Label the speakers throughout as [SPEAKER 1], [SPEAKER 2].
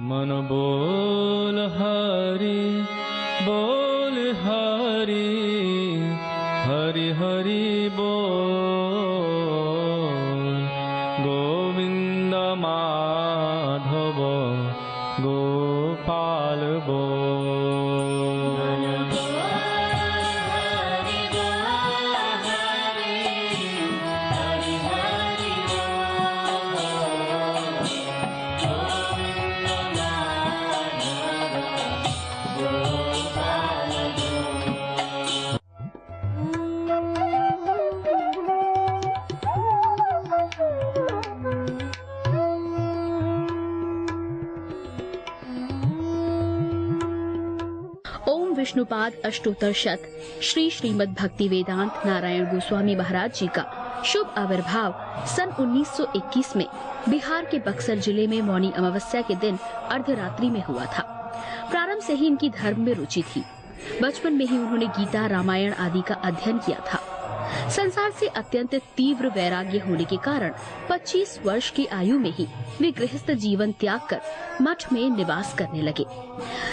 [SPEAKER 1] मन बोल हरि हरि हरि बोल। गोविंद माधव गोपाल बोल।
[SPEAKER 2] विष्णुपाद अष्टोत्तर शत श्री श्रीमद् भक्ति वेदांत नारायण गोस्वामी महाराज जी का शुभ आविर्भाव सन 1921 में बिहार के बक्सर जिले में मौनी अमावस्या के दिन अर्धरात्रि में हुआ था। प्रारंभ से ही इनकी धर्म में रुचि थी। बचपन में ही उन्होंने गीता रामायण आदि का अध्ययन किया था। संसार से अत्यंत तीव्र वैराग्य होने के कारण 25 वर्ष की आयु में ही वे गृहस्थ जीवन त्याग कर मठ में निवास करने लगे।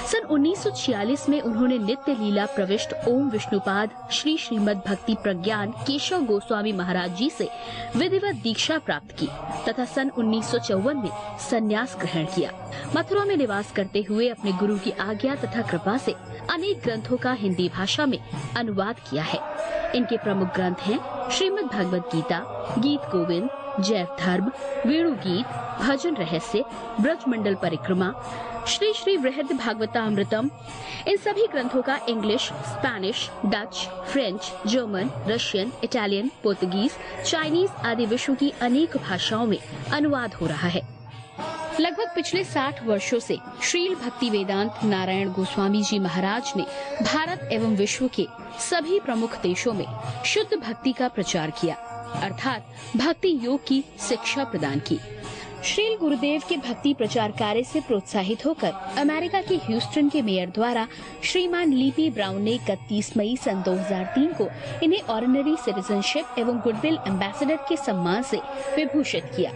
[SPEAKER 2] सन 1946 में उन्होंने नित्य लीला प्रविष्ट ओम विष्णुपाद श्री श्रीमद् भक्ति प्रज्ञान केशव गोस्वामी महाराज जी से विधिवत दीक्षा प्राप्त की तथा सन 1954 में संन्यास ग्रहण किया। मथुरा में निवास करते हुए अपने गुरु की आज्ञा तथा कृपा से अनेक ग्रंथों का हिंदी भाषा में अनुवाद किया है। इनके प्रमुख ग्रंथ हैं श्रीमद् भगवद गीता, गीत गोविंद, जैव धर्म, वेणु गीत, भजन रहस्य, ब्रजमंडल परिक्रमा, श्री श्री वृहद भागवतामृतम। इन सभी ग्रंथों का English, Spanish, Dutch, French, German, Russian, Italian, Portuguese, Chinese आदि विश्व की अनेक भाषाओं में अनुवाद हो रहा है। लगभग पिछले 60 वर्षों से श्रील भक्ति वेदांत नारायण गोस्वामी जी महाराज ने भारत एवं विश्व के सभी प्रमुख देशों में शुद्ध भक्ति का प्रचार किया, अर्थात भक्ति योग की शिक्षा प्रदान की। श्रील गुरुदेव के भक्ति प्रचार कार्य से प्रोत्साहित होकर अमेरिका के ह्यूस्टन के मेयर द्वारा श्रीमान लीपी ब्राउन ने 31 मई सन 2003 को इन्हें ऑर्डिनरी सिटीजनशिप एवं गुडविल एम्बेसडर के सम्मान से विभूषित किया।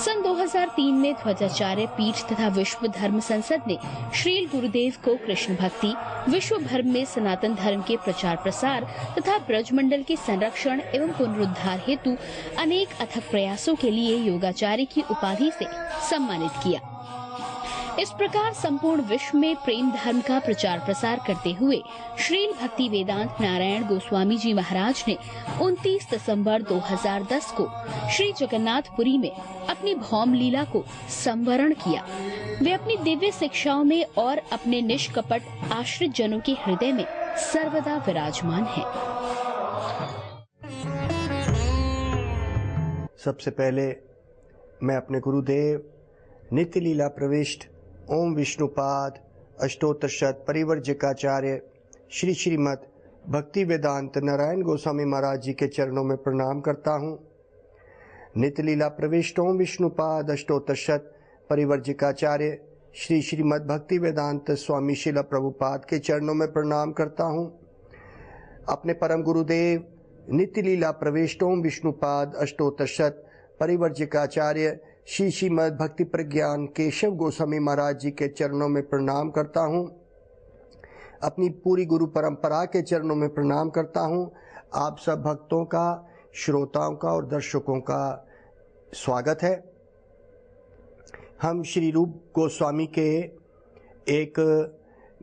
[SPEAKER 2] सन 2003 में ध्वजाचार्य पीठ तथा विश्व धर्म संसद ने श्रील गुरुदेव को कृष्ण भक्ति, विश्व भर में सनातन धर्म के प्रचार प्रसार तथा ब्रजमंडल के संरक्षण एवं पुनरुद्धार हेतु अनेक अथक प्रयासों के लिए योगाचार्य की उपाधि से सम्मानित किया। इस प्रकार संपूर्ण विश्व में प्रेम धर्म का प्रचार प्रसार करते हुए श्रील भक्ति वेदांत नारायण गोस्वामी जी महाराज ने 29 दिसंबर 2010 को श्री जगन्नाथपुरी में अपनी भौम लीला को संवरण किया। वे अपनी दिव्य शिक्षाओं में और अपने निष्कपट आश्रित जनों के हृदय में सर्वदा विराजमान हैं।
[SPEAKER 3] सबसे पहले मैं अपने गुरुदेव नित्य लीला प्रविष्ट ओम विष्णुपाद अष्टोत्तर शत परिवर्जकाचार्य श्री श्रीमद् भक्ति वेदांत नारायण गोस्वामी महाराज जी के चरणों में प्रणाम करता हूँ। नित्य लीला प्रविष्ट ओम विष्णुपाद अष्टोत्तर शत परिवर्जकाचार्य श्री श्रीमद् भक्ति वेदांत स्वामी शिला प्रभुपाद के चरणों में प्रणाम करता हूँ। अपने परम गुरुदेव नित्य लीला प्रविष्ट ओम विष्णुपाद अष्टोत्तर शत परिवर्जकाचार्य श्री श्रीमद् भक्ति प्रज्ञान केशव गोस्वामी महाराज जी के चरणों में प्रणाम करता हूँ। अपनी पूरी गुरु परंपरा के चरणों में प्रणाम करता हूँ। आप सब भक्तों का, श्रोताओं का और दर्शकों का स्वागत है। हम श्री रूप गोस्वामी के एक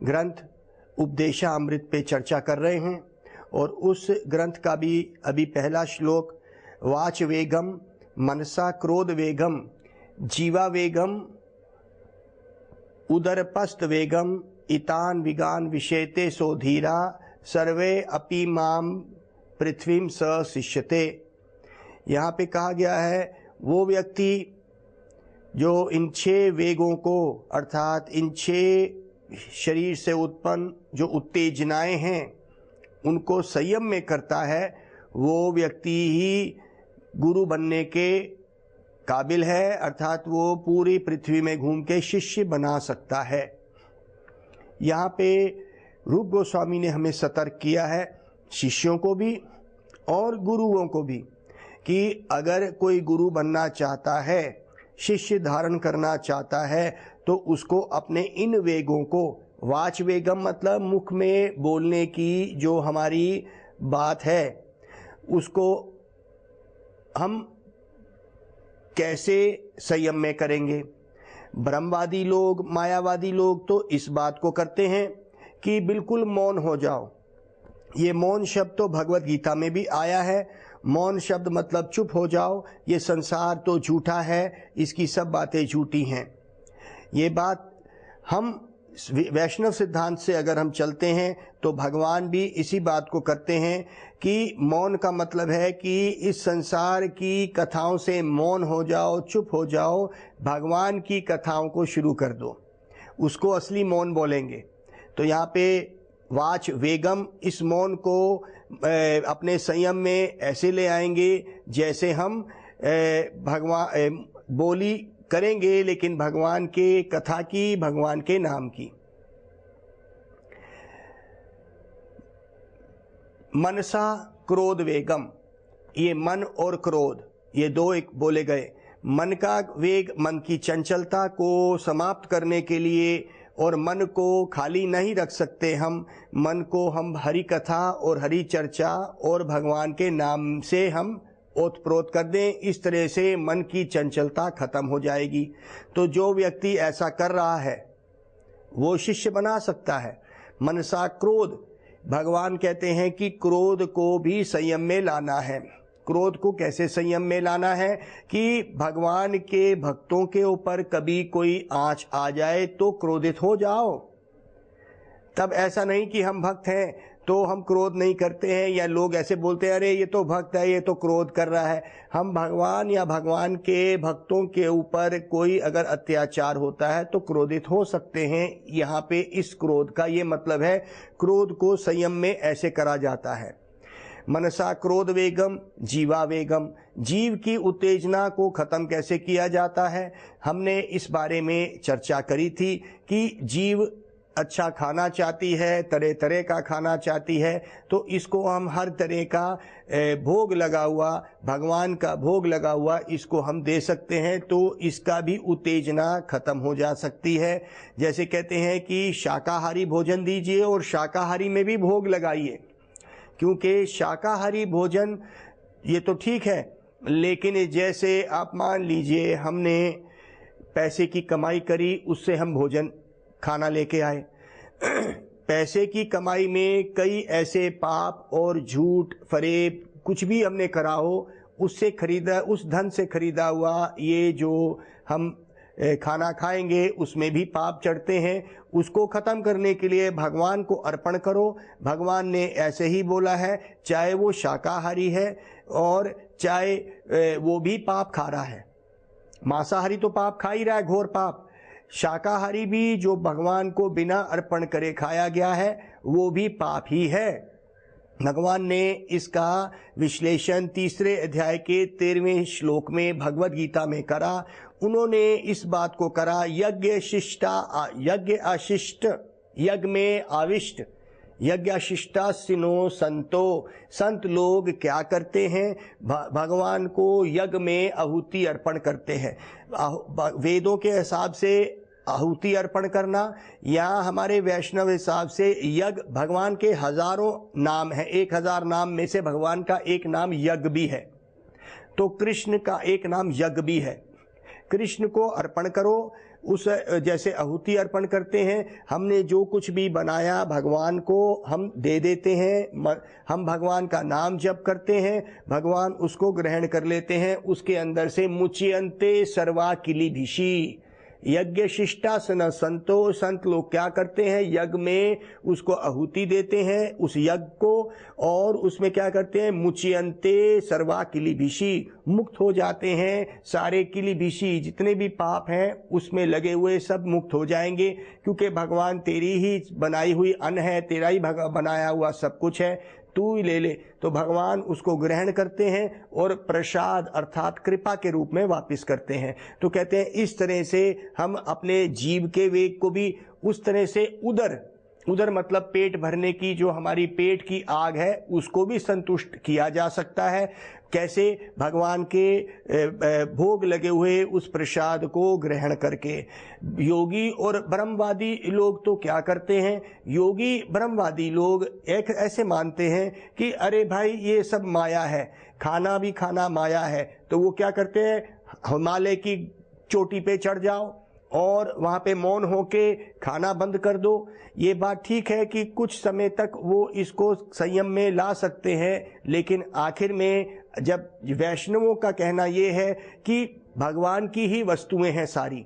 [SPEAKER 3] ग्रंथ उपदेशामृत पे चर्चा कर रहे हैं और उस ग्रंथ का भी अभी पहला श्लोक वाच वेगम मनसा क्रोध वेगम जीवा वेगम उदरपस्त वेगम इतान विगान विषेते सोधीरा सर्वे अपि माम पृथ्वीम स शिष्यते। यहाँ पे कहा गया है वो व्यक्ति जो इन 6 वेगों को अर्थात इन 6 शरीर से उत्पन्न जो उत्तेजनाएं हैं उनको संयम में करता है, वो व्यक्ति ही गुरु बनने के काबिल है, अर्थात वो पूरी पृथ्वी में घूम के शिष्य बना सकता है। यहाँ पे रूप गोस्वामी ने हमें सतर्क किया है, शिष्यों को भी और गुरुओं को भी, कि अगर कोई गुरु बनना चाहता है, शिष्य धारण करना चाहता है, तो उसको अपने इन वेगों को, वाच वेगम मतलब मुख में बोलने की जो हमारी बात है, उसको हम कैसे संयम में करेंगे। ब्रह्मवादी लोग, मायावादी लोग तो इस बात को करते हैं कि बिल्कुल मौन हो जाओ। ये मौन शब्द तो भगवत गीता में भी आया है। मौन शब्द मतलब चुप हो जाओ, ये संसार तो झूठा है, इसकी सब बातें झूठी हैं। ये बात हम वैष्णव सिद्धांत से अगर हम चलते हैं तो भगवान भी इसी बात को करते हैं कि मौन का मतलब है कि इस संसार की कथाओं से मौन हो जाओ, चुप हो जाओ, भगवान की कथाओं को शुरू कर दो, उसको असली मौन बोलेंगे। तो यहाँ पे वाच वेगम, इस मौन को अपने संयम में ऐसे ले आएंगे जैसे हम भगवान बोली करेंगे, लेकिन भगवान के कथा की, भगवान के नाम की। मनसा क्रोध वेगम, ये मन और क्रोध, ये दो एक बोले गए। मन का वेग, मन की चंचलता को समाप्त करने के लिए, और मन को खाली नहीं रख सकते हम। मन को हम हरि कथा और हरि चर्चा और भगवान के नाम से हम ओतप्रोत कर दें, इस तरह से मन की चंचलता खत्म हो जाएगी। तो जो व्यक्ति ऐसा कर रहा है वो शिष्य बना सकता है। मनसा क्रोध, भगवान कहते हैं कि क्रोध को भी संयम में लाना है। क्रोध को कैसे संयम में लाना है कि भगवान के भक्तों के ऊपर कभी कोई आंच आ जाए तो क्रोधित हो जाओ। तब ऐसा नहीं कि हम भक्त हैं तो हम क्रोध नहीं करते हैं, या लोग ऐसे बोलते हैं अरे ये तो भक्त है, ये तो क्रोध कर रहा है। हम भगवान या भगवान के भक्तों के ऊपर कोई अगर अत्याचार होता है तो क्रोधित हो सकते हैं। यहाँ पे इस क्रोध का ये मतलब है, क्रोध को संयम में ऐसे करा जाता है। मनसा क्रोध वेगम जीवा वेगम, जीव की उत्तेजना को खत्म कैसे किया जाता है, हमने इस बारे में चर्चा करी थी कि जीव अच्छा खाना चाहती है, तरह तरह का खाना चाहती है, तो इसको हम हर तरह का भोग लगा हुआ, भगवान का भोग लगा हुआ इसको हम दे सकते हैं, तो इसका भी उत्तेजना खत्म हो जा सकती है। जैसे कहते हैं कि शाकाहारी भोजन दीजिए और शाकाहारी में भी भोग लगाइए, क्योंकि शाकाहारी भोजन ये तो ठीक है, लेकिन जैसे आप मान लीजिए हमने पैसे की कमाई करी, उससे हम भोजन खाना लेके आए। पैसे की कमाई में कई ऐसे पाप और झूठ फरेब कुछ भी हमने करा हो, उससे खरीदा, उस धन से खरीदा हुआ ये जो हम खाना खाएंगे उसमें भी पाप चढ़ते हैं। उसको खत्म करने के लिए भगवान को अर्पण करो। भगवान ने ऐसे ही बोला है, चाहे वो शाकाहारी है और चाहे वो भी पाप खा रहा है। मांसाहारी तो पाप खा ही रहा है, घोर पाप। शाकाहारी भी जो भगवान को बिना अर्पण करे खाया गया है वो भी पाप ही है। भगवान ने इसका विश्लेषण 3 अध्याय के 13वें श्लोक में भगवत गीता में करा। उन्होंने इस बात को करा, यज्ञ अशिष्ट, यज्ञ में आविष्ट, यज्ञाशिष्टासिनो संतो, संत लोग क्या करते हैं, भगवान को यज्ञ में आहुति अर्पण करते हैं। वेदों के हिसाब से आहुति अर्पण करना, या हमारे वैष्णव हिसाब से यज्ञ, भगवान के हजारों नाम है, 1000 नाम में से भगवान का एक नाम यज्ञ भी है, तो कृष्ण का एक नाम यज्ञ भी है। कृष्ण को अर्पण करो, उस जैसे आहुति अर्पण करते हैं। हमने जो कुछ भी बनाया भगवान को हम दे देते हैं, हम भगवान का नाम जप करते हैं, भगवान उसको ग्रहण कर लेते हैं। उसके अंदर से मुच्यन्ते सर्वा किलीभिषि, यज्ञ शिष्टासन संतो, संत लोग क्या करते हैं, यज्ञ में उसको आहुति देते हैं उस यज्ञ को, और उसमें क्या करते हैं, मुच्यन्ते सर्वा किलीभिषि, मुक्त हो जाते हैं। सारे किलीभिषि जितने भी पाप हैं उसमें लगे हुए सब मुक्त हो जाएंगे, क्योंकि भगवान तेरी ही बनाई हुई अन्न है, तेरा ही बनाया हुआ सब कुछ है, तू ही ले ले। तो भगवान उसको ग्रहण करते हैं और प्रसाद अर्थात कृपा के रूप में वापस करते हैं। तो कहते हैं इस तरह से हम अपने जीव के वेग को भी उस तरह से उदर उदर मतलब पेट भरने की, जो हमारी पेट की आग है उसको भी संतुष्ट किया जा सकता है। कैसे? भगवान के भोग लगे हुए उस प्रसाद को ग्रहण करके। योगी और ब्रह्मवादी लोग तो क्या करते हैं? योगी ब्रह्मवादी लोग एक ऐसे मानते हैं कि अरे भाई ये सब माया है, खाना भी खाना माया है, तो वो क्या करते हैं? हिमालय की चोटी पे चढ़ जाओ और वहां पे मौन होके खाना बंद कर दो। ये बात ठीक है कि कुछ समय तक वो इसको संयम में ला सकते हैं, लेकिन आखिर में जब वैष्णवों का कहना ये है कि भगवान की ही वस्तुएं हैं सारी,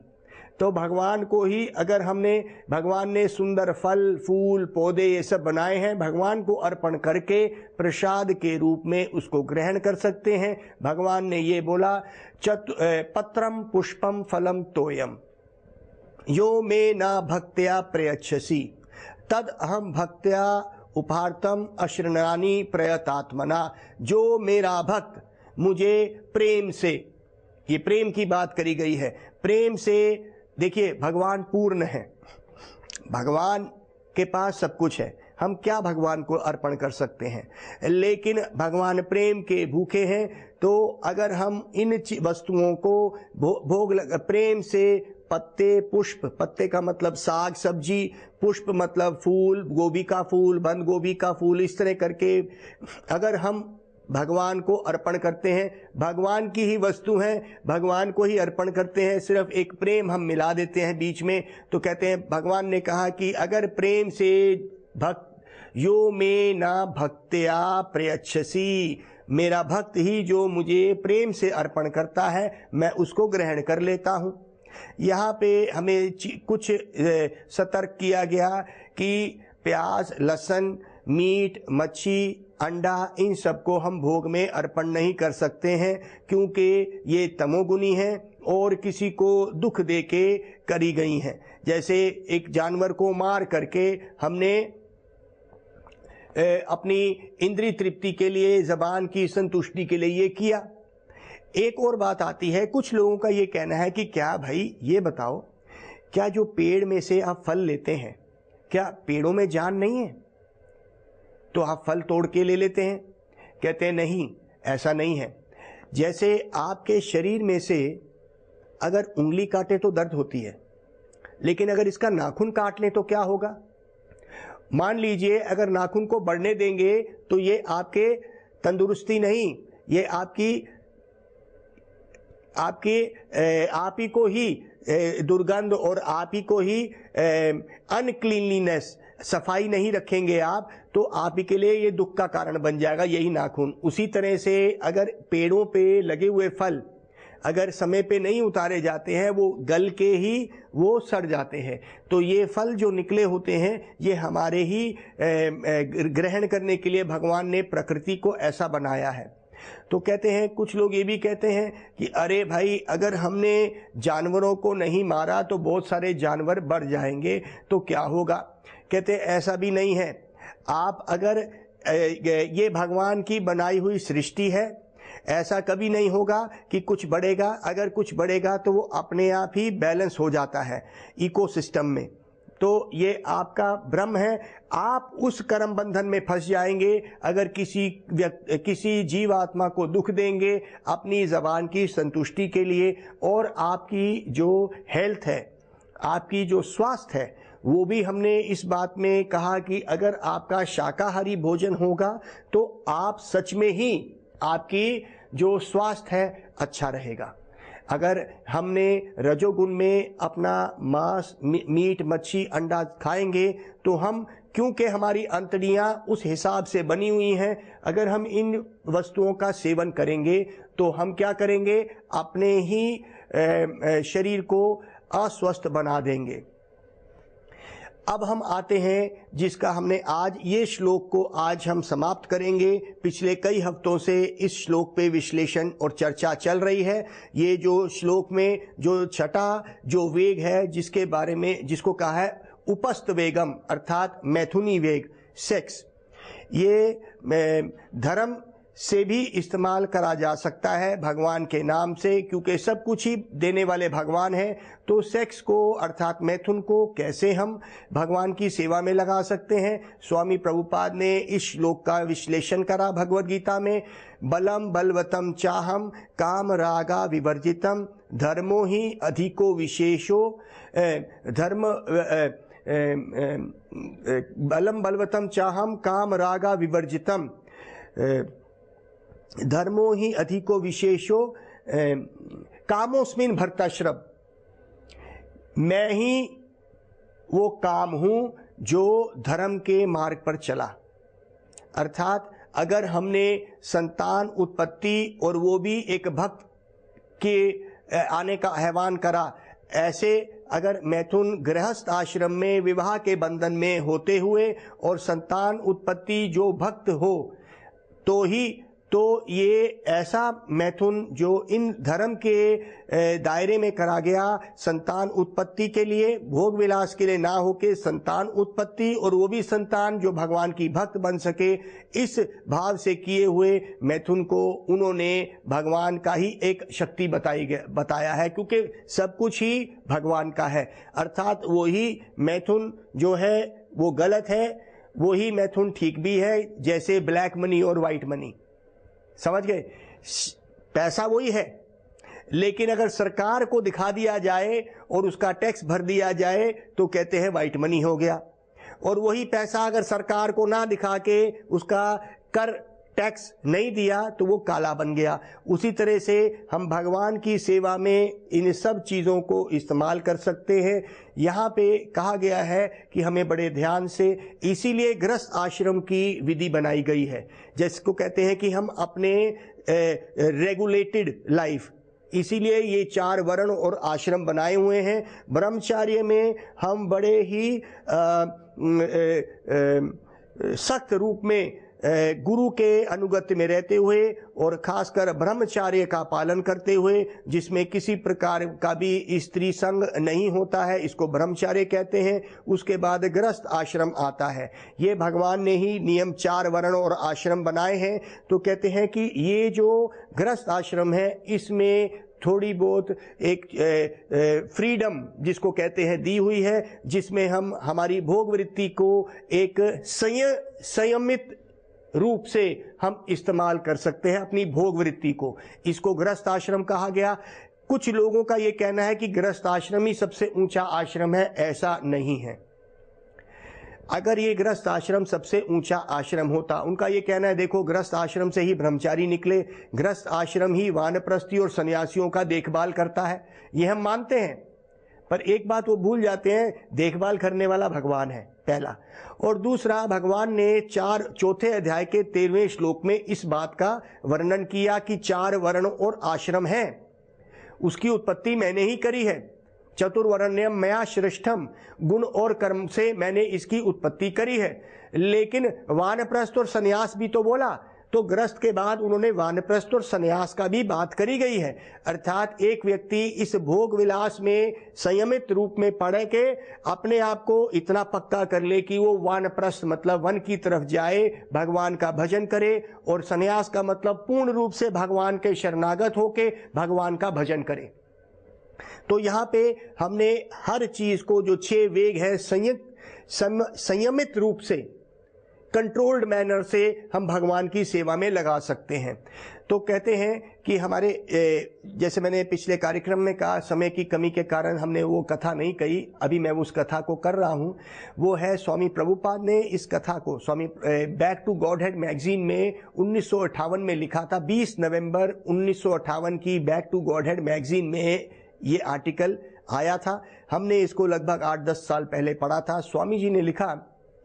[SPEAKER 3] तो भगवान को ही अगर भगवान ने सुंदर फल फूल पौधे ये सब बनाए हैं, भगवान को अर्पण करके प्रसाद के रूप में उसको ग्रहण कर सकते हैं। भगवान ने ये बोला, पत्रम पुष्पम फलम तोयम यो मे ना भक्त्या प्रयच्छसि तद अहम भक्त्या उपार्थम अश्रणानि प्रयतात्मना। जो मेरा भक्त मुझे प्रेम से, ये प्रेम की बात करी गई है, प्रेम से, देखिए भगवान पूर्ण है, भगवान के पास सब कुछ है, हम क्या भगवान को अर्पण कर सकते हैं? लेकिन भगवान प्रेम के भूखे हैं, तो अगर हम इन वस्तुओं को प्रेम से पत्ते, पुष्प, पत्ते का मतलब साग सब्जी, पुष्प मतलब फूल, गोभी का फूल, बंद गोभी का फूल, इस तरह करके अगर हम भगवान को अर्पण करते हैं, भगवान की ही वस्तु है, भगवान को ही अर्पण करते हैं, सिर्फ एक प्रेम हम मिला देते हैं बीच में, तो कहते हैं, भगवान ने कहा कि अगर प्रेम से यो मे ना भक्त्या प्रयच्छसि, मेरा भक्त ही जो मुझे प्रेम से अर्पण करता है मैं उसको ग्रहण कर लेता हूं। यहाँ पे हमें कुछ सतर्क किया गया कि प्याज, लहसुन, मीट, मच्छी, अंडा, इन सबको हम भोग में अर्पण नहीं कर सकते हैं, क्योंकि ये तमोगुनी हैं और किसी को दुख दे के करी गई हैं। जैसे एक जानवर को मार करके हमने अपनी इंद्रिय तृप्ति के लिए, जबान की संतुष्टि के लिए ये किया। एक और बात आती है, कुछ लोगों का ये कहना है कि क्या भाई ये बताओ, क्या जो पेड़ में से आप फल लेते हैं, क्या पेड़ों में जान नहीं है तो आप फल तोड़ के ले लेते हैं? कहते हैं नहीं, ऐसा नहीं है। जैसे आपके शरीर में से अगर उंगली काटे तो दर्द होती है, लेकिन अगर इसका नाखून काट लें तो क्या होगा? मान लीजिए अगर नाखून को बढ़ने देंगे तो ये आपके तंदुरुस्ती नहीं, ये आप ही को ही दुर्गंध और आप ही को ही अनक्लीनलीनेस, सफाई नहीं रखेंगे आप, तो आप ही के लिए ये दुख का कारण बन जाएगा यही नाखून। उसी तरह से अगर पेड़ों पे लगे हुए फल अगर समय पे नहीं उतारे जाते हैं, वो गल के ही वो सड़ जाते हैं, तो ये फल जो निकले होते हैं ये हमारे ही ग्रहण करने के लिए भगवान ने प्रकृति को ऐसा बनाया है। तो कहते हैं, कुछ लोग ये भी कहते हैं कि अरे भाई अगर हमने जानवरों को नहीं मारा तो बहुत सारे जानवर बढ़ जाएंगे तो क्या होगा? कहते हैं ऐसा भी नहीं है। आप अगर ये भगवान की बनाई हुई सृष्टि है, ऐसा कभी नहीं होगा कि कुछ बढ़ेगा। अगर कुछ बढ़ेगा तो वो अपने आप ही बैलेंस हो जाता है इकोसिस्टम में। तो ये आपका भ्रम है, आप उस कर्म बंधन में फंस जाएंगे अगर किसी जीवात्मा को दुख देंगे अपनी जबान की संतुष्टि के लिए। और आपकी जो हेल्थ है, आपकी जो स्वास्थ्य है, वो भी हमने इस बात में कहा कि अगर आपका शाकाहारी भोजन होगा तो आप सच में ही आपकी जो स्वास्थ्य है अच्छा रहेगा। अगर हमने रजोगुण में अपना मांस, मीट, मच्छी, अंडा खाएंगे तो हम, क्योंकि हमारी अंतड़ियां उस हिसाब से बनी हुई हैं, अगर हम इन वस्तुओं का सेवन करेंगे तो हम क्या करेंगे? अपने ही शरीर को अस्वस्थ बना देंगे। अब हम आते हैं जिसका हमने आज ये श्लोक को आज हम समाप्त करेंगे। पिछले कई हफ्तों से इस श्लोक पे विश्लेषण और चर्चा चल रही है। ये जो श्लोक में जो छठा जो वेग है, जिसके बारे में जिसको कहा है उपस्थ वेगम, अर्थात मैथुनी वेग, सेक्स, ये धर्म से भी इस्तेमाल करा जा सकता है भगवान के नाम से, क्योंकि सब कुछ ही देने वाले भगवान हैं। तो सेक्स को अर्थात मैथुन को कैसे हम भगवान की सेवा में लगा सकते हैं? स्वामी प्रभुपाद ने इस श्लोक का विश्लेषण करा भगवद गीता में। बलम बलवतम चाहम काम रागा विवर्जितम धर्मो ही अधिको विशेषो बलम बलवतम चाहम काम रागा विवर्जितम धर्मो ही अधिको विशेषो कामोस्मिन भर्ताश्रम। मैं ही वो काम हूं जो धर्म के मार्ग पर चला। अर्थात अगर हमने संतान उत्पत्ति और वो भी एक भक्त के आने का आह्वान करा, ऐसे अगर मैथुन गृहस्थ आश्रम में विवाह के बंधन में होते हुए और संतान उत्पत्ति जो भक्त हो तो ये ऐसा मैथुन जो इन धर्म के दायरे में करा गया, संतान उत्पत्ति के लिए, भोग विलास के लिए ना होके संतान उत्पत्ति और वो भी संतान जो भगवान की भक्त बन सके, इस भाव से किए हुए मैथुन को उन्होंने भगवान का ही एक शक्ति बताया है, क्योंकि सब कुछ ही भगवान का है। अर्थात वो ही मैथुन जो है वो गलत है, वो ही मैथुन ठीक भी है। जैसे ब्लैक मनी और वाइट मनी, समझ गए? पैसा वही है, लेकिन अगर सरकार को दिखा दिया जाए और उसका टैक्स भर दिया जाए तो कहते हैं वाइट मनी हो गया। और वही पैसा अगर सरकार को ना दिखा के उसका कर टैक्स नहीं दिया तो वो काला बन गया। उसी तरह से हम भगवान की सेवा में इन सब चीज़ों को इस्तेमाल कर सकते हैं। यहाँ पे कहा गया है कि हमें बड़े ध्यान से, इसीलिए गृहस्थ आश्रम की विधि बनाई गई है, जिसको कहते हैं कि हम अपने रेगुलेटेड लाइफ, इसीलिए ये 4 वर्ण और आश्रम बनाए हुए हैं। ब्रह्मचार्य में हम बड़े ही सख्त रूप में गुरु के अनुगत्य में रहते हुए और खासकर ब्रह्मचार्य का पालन करते हुए, जिसमें किसी प्रकार का भी स्त्री संग नहीं होता है, इसको ब्रह्मचार्य कहते हैं। उसके बाद गृहस्थ आश्रम आता है। ये भगवान ने ही नियम 4 वर्ण और आश्रम बनाए हैं। तो कहते हैं कि ये जो गृहस्थ आश्रम है इसमें थोड़ी बहुत एक फ्रीडम जिसको कहते हैं दी हुई है, जिसमें हम हमारी भोग वृत्ति को एक संयमित रूप से हम इस्तेमाल कर सकते हैं, अपनी भोग वृत्ति को। इसको गृहस्थ आश्रम कहा गया। कुछ लोगों का यह कहना है कि गृहस्थ आश्रम ही सबसे ऊंचा आश्रम है, ऐसा नहीं है। अगर ये गृहस्थ आश्रम सबसे ऊंचा आश्रम होता, उनका ये कहना है देखो गृहस्थ आश्रम से ही ब्रह्मचारी निकले, गृहस्थ आश्रम ही वानप्रस्थी और सन्यासियों का देखभाल करता है, ये हम मानते हैं। पर एक बात वो भूल जाते हैं, देखभाल करने वाला भगवान है, पहला। और दूसरा, भगवान ने चौथे अध्याय के 13वें श्लोक में इस बात का वर्णन किया कि 4 वर्ण और आश्रम है, उसकी उत्पत्ति मैंने ही करी है। चतुर्वर्ण्यम मया श्रेष्ठम, गुण और कर्म से मैंने इसकी उत्पत्ति करी है। लेकिन वानप्रस्थ और सन्यास भी तो बोला, तो गृहस्थ के बाद उन्होंने वानप्रस्थ और सन्यास का भी बात करी गई है। अर्थात एक व्यक्ति इस भोग विलास में संयमित रूप में पड़ के अपने आप को इतना पक्का कर ले कि वो वानप्रस्थ मतलब वन की तरफ जाए, भगवान का भजन करे, और सन्यास का मतलब पूर्ण रूप से भगवान के शरणागत होके भगवान का भजन करे। तो यहाँ पे हमने हर चीज को, जो 6 वेग है, संयमित रूप से, कंट्रोल्ड मैनर से हम भगवान की सेवा में लगा सकते हैं। तो कहते हैं कि हमारे जैसे मैंने पिछले कार्यक्रम में कहा, समय की कमी के कारण हमने वो कथा नहीं कही, अभी मैं उस कथा को कर रहा हूँ। वो है स्वामी प्रभुपाद ने इस कथा को स्वामी बैक टू गॉडहेड मैगजीन में 1958 में लिखा था। 20 नवंबर 1958 की बैक टू गॉडहेड मैगजीन में ये आर्टिकल आया था। हमने इसको लगभग 8-10 साल पहले पढ़ा था। स्वामी जी ने लिखा,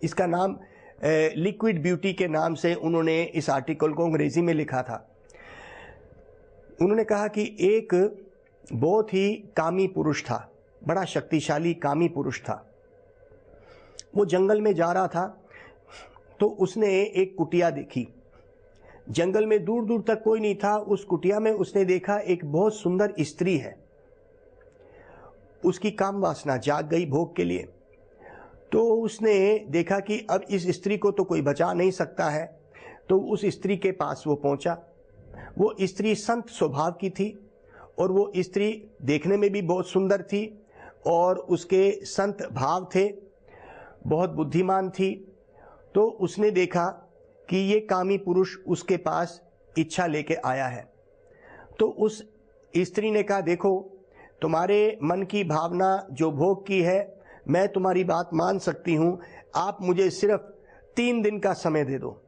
[SPEAKER 3] इसका नाम लिक्विड ब्यूटी के नाम से उन्होंने इस आर्टिकल को अंग्रेजी में लिखा था। उन्होंने कहा कि एक बहुत ही कामी पुरुष था, बड़ा शक्तिशाली कामी पुरुष था। वो जंगल में जा रहा था तो उसने एक कुटिया देखी। जंगल में दूर दूर तक कोई नहीं था। उस कुटिया में उसने देखा एक बहुत सुंदर स्त्री है। उसकी काम वासना जाग गई भोग के लिए। तो उसने देखा कि अब इस स्त्री को तो कोई बचा नहीं सकता है। तो उस स्त्री के पास वो पहुंचा। वो स्त्री संत स्वभाव की थी और वो स्त्री देखने में भी बहुत सुंदर थी और उसके संत भाव थे, बहुत बुद्धिमान थी। तो उसने देखा कि ये कामी पुरुष उसके पास इच्छा लेके आया है। तो उस स्त्री ने कहा, देखो तुम्हारे मन की भावना जो भोग की है, मैं तुम्हारी बात मान सकती हूं, आप मुझे सिर्फ 3 दिन का समय दे दो।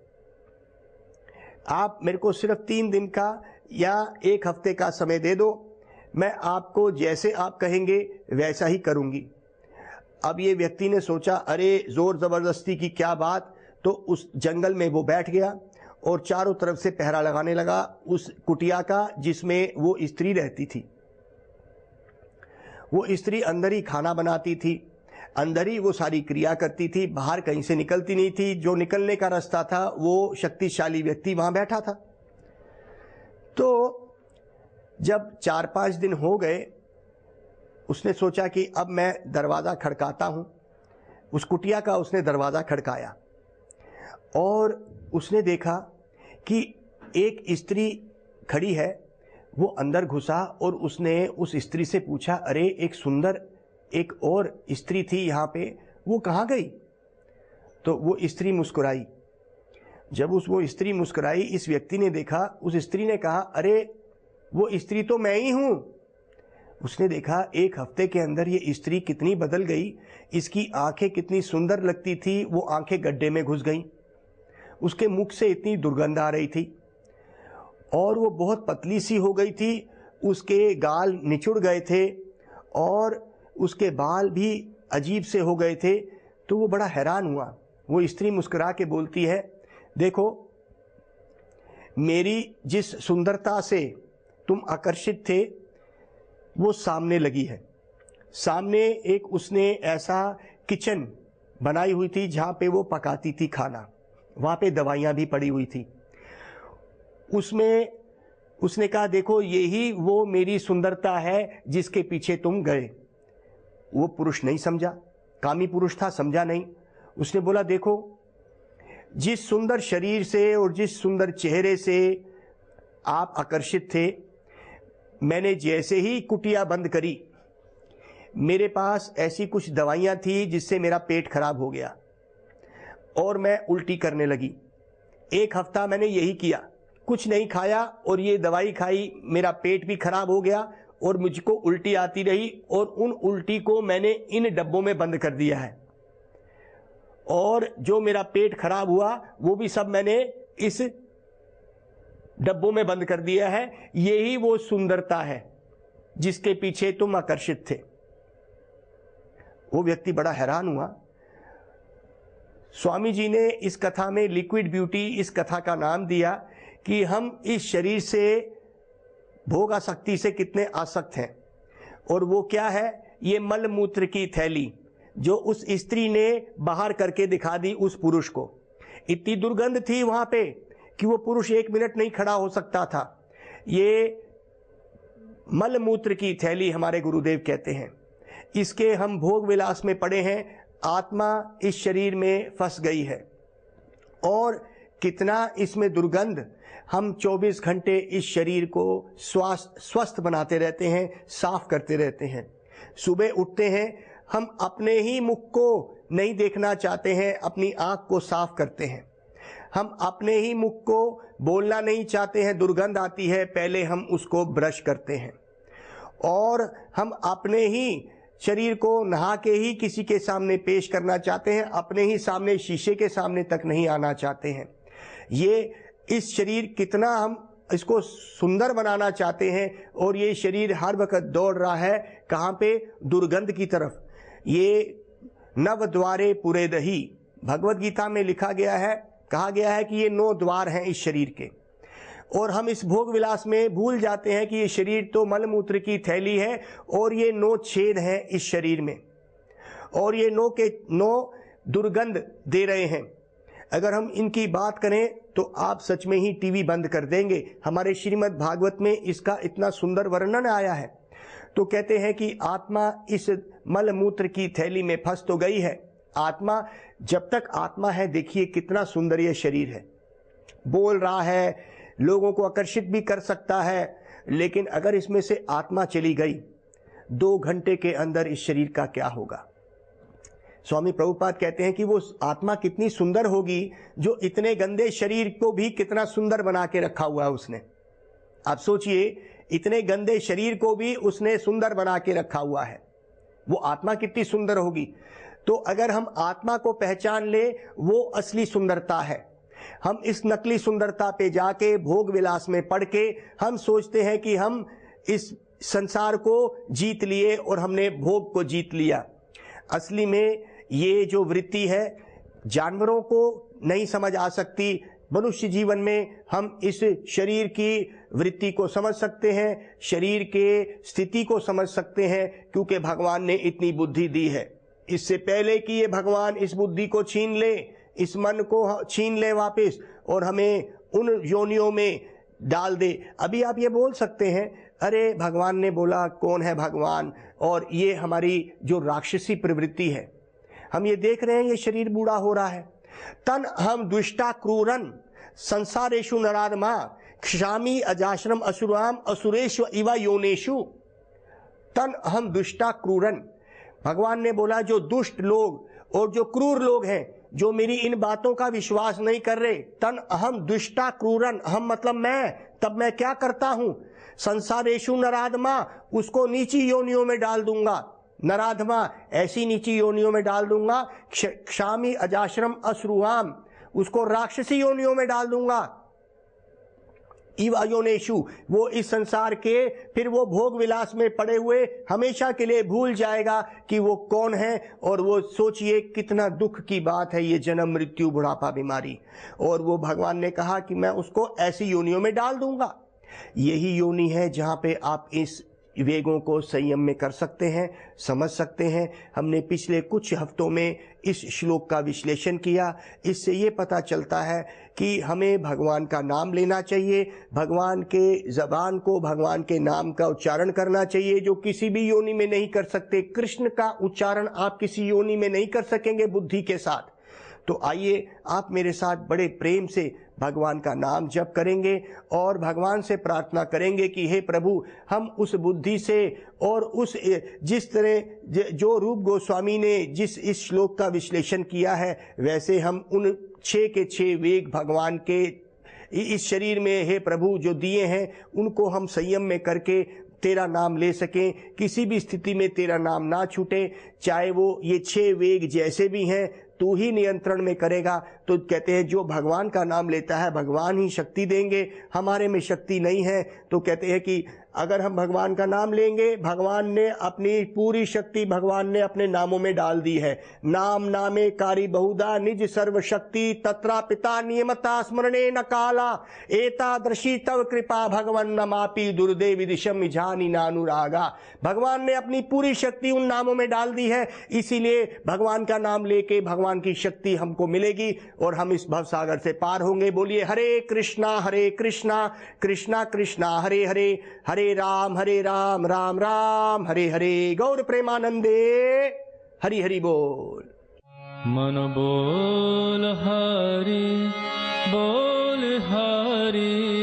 [SPEAKER 3] आप मेरे को सिर्फ 3 दिन का या 1 हफ्ते का समय दे दो, मैं आपको जैसे आप कहेंगे वैसा ही करूंगी। अब ये व्यक्ति ने सोचा, अरे जोर जबरदस्ती की क्या बात, तो उस जंगल में वो बैठ गया और चारों तरफ से पहरा लगाने लगा उस कुटिया का जिसमें वो स्त्री रहती थी। वो स्त्री अंदर ही खाना बनाती थी, अंदर ही वो सारी क्रिया करती थी, बाहर कहीं से निकलती नहीं थी। जो निकलने का रास्ता था वो शक्तिशाली व्यक्ति वहां बैठा था। तो जब 4-5 दिन हो गए, उसने सोचा कि अब मैं दरवाज़ा खड़काता हूं। उस कुटिया का उसने दरवाज़ा खड़काया और उसने देखा कि एक स्त्री खड़ी है। वो अंदर घुसा और उसने उस स्त्री से पूछा, अरे एक सुंदर एक और स्त्री थी यहाँ पे, वो कहाँ गई? तो वो स्त्री मुस्कुराई। जब वो स्त्री मुस्कुराई, इस व्यक्ति ने देखा, उस स्त्री ने कहा, अरे वो स्त्री तो मैं ही हूं। उसने देखा 1 हफ्ते के अंदर ये स्त्री कितनी बदल गई, इसकी आंखें कितनी सुंदर लगती थी, वो आंखें गड्ढे में घुस गईं। उसके मुख से इतनी दुर्गंध आ रही थी और वो बहुत पतली सी हो गई थी, उसके गाल निचुड़ गए थे और उसके बाल भी अजीब से हो गए थे। तो वो बड़ा हैरान हुआ। वो स्त्री मुस्कुरा के बोलती है, देखो मेरी जिस सुंदरता से तुम आकर्षित थे वो सामने लगी है। सामने एक उसने ऐसा किचन बनाई हुई थी जहाँ पे वो पकाती थी खाना, वहाँ पे दवाइयाँ भी पड़ी हुई थी। उसमें उसने कहा, देखो यही वो मेरी सुंदरता है जिसके पीछे तुम गए। वो पुरुष नहीं समझा, कामी पुरुष था, समझा नहीं। उसने बोला, देखो जिस सुंदर शरीर से और जिस सुंदर चेहरे से आप आकर्षित थे, मैंने जैसे ही कुटिया बंद करी, मेरे पास ऐसी कुछ दवाइयाँ थी जिससे मेरा पेट खराब हो गया और मैं उल्टी करने लगी। 1 हफ्ता मैंने यही किया, कुछ नहीं खाया और ये दवाई खाई, मेरा पेट भी खराब हो गया और मुझको उल्टी आती रही और उन उल्टी को मैंने इन डब्बों में बंद कर दिया है और जो मेरा पेट खराब हुआ वो भी सब मैंने इस डब्बों में बंद कर दिया है। यही वो सुंदरता है जिसके पीछे तुम आकर्षित थे। वो व्यक्ति बड़ा हैरान हुआ। स्वामी जी ने इस कथा में लिक्विड ब्यूटी इस कथा का नाम दिया कि हम इस शरीर से भोग आसक्ति से कितने आसक्त हैं। और वो क्या है? ये मल मूत्र की थैली जो उस स्त्री ने बाहर करके दिखा दी उस पुरुष को। इतनी दुर्गंध थी वहां पे कि वो पुरुष 1 मिनट नहीं खड़ा हो सकता था। ये मल मूत्र की थैली हमारे गुरुदेव कहते हैं। इसके हम भोग विलास में पड़े हैं, आत्मा इस शरीर में फंस गई है और कितना इसमें दुर्गंध। हम 24 घंटे इस शरीर को स्वस्थ बनाते रहते हैं, साफ करते रहते हैं। सुबह उठते हैं, हम अपने ही मुख को नहीं देखना चाहते हैं, अपनी आंख को साफ करते हैं। हम अपने ही मुख को बोलना नहीं चाहते हैं, दुर्गंध आती है, पहले हम उसको ब्रश करते हैं। और हम अपने ही शरीर को नहा के ही किसी के सामने पेश करना चाहते हैं, अपने ही सामने शीशे के सामने तक नहीं आना चाहते हैं। ये इस शरीर कितना हम इसको सुंदर बनाना चाहते हैं और ये शरीर हर वक्त दौड़ रहा है कहाँ पे? दुर्गंध की तरफ। ये नव द्वारे पुरे दही, भगवत गीता में लिखा गया है, कहा गया है कि ये 9 द्वार हैं इस शरीर के। और हम इस भोग विलास में भूल जाते हैं कि ये शरीर तो मलमूत्र की थैली है और ये 9 छेद हैं इस शरीर में और ये 9 के 9 दुर्गंध दे रहे हैं। अगर हम इनकी बात करें तो आप सच में ही टीवी बंद कर देंगे। हमारे श्रीमद् भागवत में इसका इतना सुंदर वर्णन आया है। तो कहते हैं कि आत्मा इस मलमूत्र की थैली में फंस तो गई है। आत्मा, जब तक आत्मा है, देखिए कितना सुंदर ये शरीर है। बोल रहा है, लोगों को आकर्षित भी कर सकता है, लेकिन अगर इसमें से आत्मा चली गई 2 घंटे के अंदर इस शरीर का क्या होगा? स्वामी प्रभुपाद कहते हैं कि वो आत्मा कितनी सुंदर होगी जो इतने गंदे शरीर को भी कितना सुंदर बना के रखा हुआ है उसने। आप सोचिए, इतने गंदे शरीर को भी उसने सुंदर बना के रखा हुआ है, वो आत्मा कितनी सुंदर होगी। तो अगर हम आत्मा को पहचान ले, वो असली सुंदरता है। हम इस नकली सुंदरता पे जाके भोग विलास में पड़ के हम सोचते हैं कि हम इस संसार को जीत लिए और हमने भोग को जीत लिया। असली में ये जो वृत्ति है जानवरों को नहीं समझ आ सकती, मनुष्य जीवन में हम इस शरीर की वृत्ति को समझ सकते हैं, शरीर के स्थिति को समझ सकते हैं, क्योंकि भगवान ने इतनी बुद्धि दी है। इससे पहले कि ये भगवान इस बुद्धि को छीन ले, इस मन को छीन ले वापस और हमें उन योनियों में डाल दे। अभी आप ये बोल सकते हैं, अरे भगवान ने बोला कौन है भगवान, और ये हमारी जो राक्षसी प्रवृत्ति है, हम ये देख रहे हैं ये शरीर बूढ़ा हो रहा है। तन हम दुष्टा क्रूरन संसारेषु नराधमा क्षामी अजाश्रम असुराम असुरेश्व इवा योनेषु। तन हम दुष्टा क्रूरन, भगवान ने बोला जो दुष्ट लोग और जो क्रूर लोग हैं, जो मेरी इन बातों का विश्वास नहीं कर रहे, तन अहम दुष्टा क्रूरन, हम मतलब मैं, तब मैं क्या करता हूं, संसारेषु नराधमा, उसको नीची योनियों में डाल दूंगा। नराधमा, ऐसी नीची योनियों में डाल दूंगा। क्षामी अजाश्रम असुराम, उसको राक्षसी योनियों में डाल दूंगा। इवा योनेशु, वो इस संसार के फिर वो भोग विलास में पड़े हुए हमेशा के लिए भूल जाएगा कि वो कौन है। और वो सोचिए कितना दुख की बात है ये जन्म मृत्यु बुढ़ापा बीमारी। और वो भगवान ने कहा कि मैं उसको ऐसी योनियों में डाल दूंगा। यही योनि है जहां पे आप इस वेगों को संयम में कर सकते हैं, समझ सकते हैं। हमने पिछले कुछ हफ्तों में इस श्लोक का विश्लेषण किया। इससे ये पता चलता है कि हमें भगवान का नाम लेना चाहिए, भगवान के जबान को भगवान के नाम का उच्चारण करना चाहिए, जो किसी भी योनि में नहीं कर सकते। कृष्ण का उच्चारण आप किसी योनि में नहीं कर सकेंगे बुद्धि के साथ। तो आइए आप मेरे साथ बड़े प्रेम से भगवान का नाम जप करेंगे और भगवान से प्रार्थना करेंगे कि हे प्रभु, हम उस बुद्धि से और उस जिस तरह जो रूप गोस्वामी ने जिस इस श्लोक का विश्लेषण किया है, वैसे हम उन 6 के 6 वेग भगवान के इस शरीर में हे प्रभु जो दिए हैं, उनको हम संयम में करके तेरा नाम ले सकें। किसी भी स्थिति में तेरा नाम ना छूटे, चाहे वो ये 6 वेग जैसे भी हैं, तू ही नियंत्रण में करेगा। तो कहते हैं जो भगवान का नाम लेता है भगवान ही शक्ति देंगे, हमारे में शक्ति नहीं है। तो कहते हैं कि अगर हम भगवान का नाम लेंगे, भगवान ने अपनी पूरी शक्ति भगवान ने अपने नामों में डाल दी है। नाम नामे कारी बहुधा निज सर्व शक्ति तत्रा पिता नियमता स्मरणे न काला एतादृशी तव कृपा भगवन नमापि दुर्दे विदिशम जानी नानुरागा। भगवान ने अपनी पूरी शक्ति उन नामों में डाल दी है, इसीलिए भगवान का नाम लेके भगवान की शक्ति हमको मिलेगी और हम इस भवसागर से पार होंगे। बोलिए हरे कृष्णा कृष्णा कृष्णा हरे हरे, हरे राम राम राम हरे हरे। गौर प्रेमानंदे हरि हरि बोल।
[SPEAKER 1] मन बोल हरि बोल हरि